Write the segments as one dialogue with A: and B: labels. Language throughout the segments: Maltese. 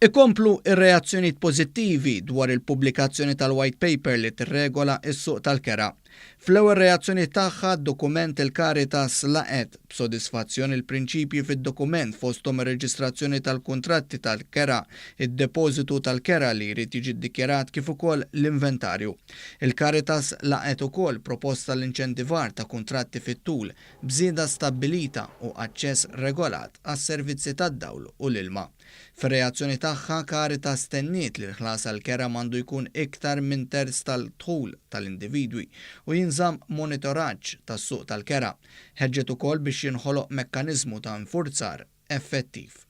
A: Ikomplu ir-reazzjonijiet pożittivi dwar il-pubblikazzjoni tal-White Paper li tirregola s-suq tal-Kera. Fl-ewwel reazzjoni tagħha d-dokument il-Caritas laqgħet b'sodisfazzjoni l-prinċipji fid-dokument fosthom ir-reġistrazzjoni tal-kuntratti tal-Kera, id-depożitu tal-Kera li jrid jiġi ddikjarat kif ukoll l-inventarju. Il-Caritas laqgħet ukoll proposta l-inċentivar ta' kuntratti fit-tul bżieda stabbilita u aċċess regolat għas-servizzi tad-dawl u l-ilma. Fir-reazzjoni tagħha Caritas stenniet li l-ħlas għall-Kera m'għandu jkun iktar minn terz tal-dħul tal-individwi u jinżamm monitoraġġ tas-suq tal-Kera. Ħeġġet ukoll biex jinħoloq mekkaniżmu ta' infurzar effettiv.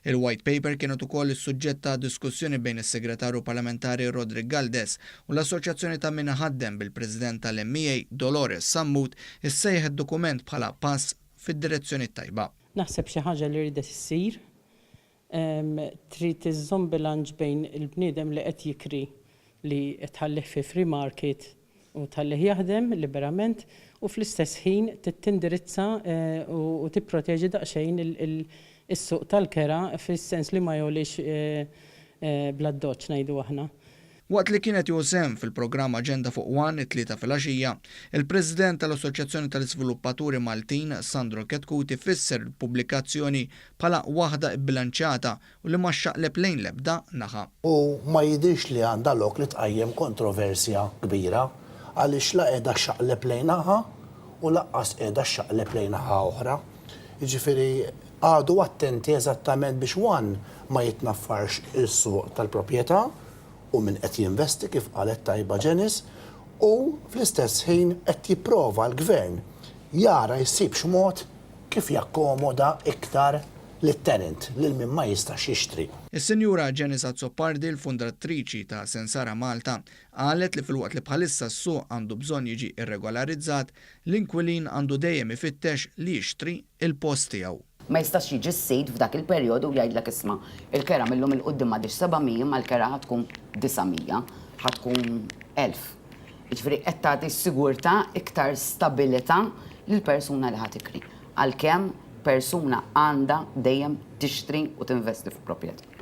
A: Il-White Paper kienet ukoll is-suġġett ta' diskussjoni bejn is-Segretarju Parlamentari Rodrik Galdes u l-Assoċjazzjoni ta' Min Iħaddem bil-President tal-L-Mea Dolores Sammut issejħet id-dokument bħala pass fid-direzzjoni t-tajba.
B: Naħseb xi ħaġa li rridet issir trid iżżomm bilanċ bejn il-bniedem li qed jikri li tħallih fi free market u tħallih jaħdem liberament u fl-istess ħin tindirizza u tipproteġi daqsxejn is-suq tal-Kera fis-sens li ma jolix bla doċċ ngħidu aħna.
A: Waqt li kienet sehem fil-programm Aġenda fuq One it-tlieta filgħaxija, il-President tal-Assoċjazzjoni tal-Iżviluppaturi Maltin, Sandro Ketkuti, fisser il-pubblikazzjoni bħala waħda bbilanċjata u li ma xxaqleb lejn l-ebda naħa.
C: U ma jidhirx li għandha lok li tqajjem kontroversja kbira għaliex la qiegħda xxaqleb lejn naħa u laqqas qiegħda xxaqleb lejn naħa oħra. Jiġifieri għadu attenti eżattament biex ma jitnaffarx is-suq tal-proprjetà u min qed jinvesti kif qalet tajba Ġenis u fl-istess ħin qed jipprova l-Gvern jara jsib x'mod kif jakkomoda iktar lit-tenant lil min ma jistax jixtri.
A: Is-Sinjura Ġenis Azzopardi, l-fundatriċi ta' Sensara Malta, qalet li filwaqt li bħalissa s-suq għandu bżonn jiġi irregolarizzat, l-inkwilin għandu dejjem ifittex li jixtri il-post tiegħu.
D: Ma jistax jiġi s-sejt f'dak il-perjodu u jgħidlek isma' il-Kera millum il-qudiem m'għadix 700 ma l-Kera ħatkun 900, ħatkun 1000. Jiġifieri qed tagħti s-sigurtà iktar stabilità lill-persuna li ħadd ikri. Għalkemm persuna għandha dejjem tixtri u tinvesti f'proprjetà.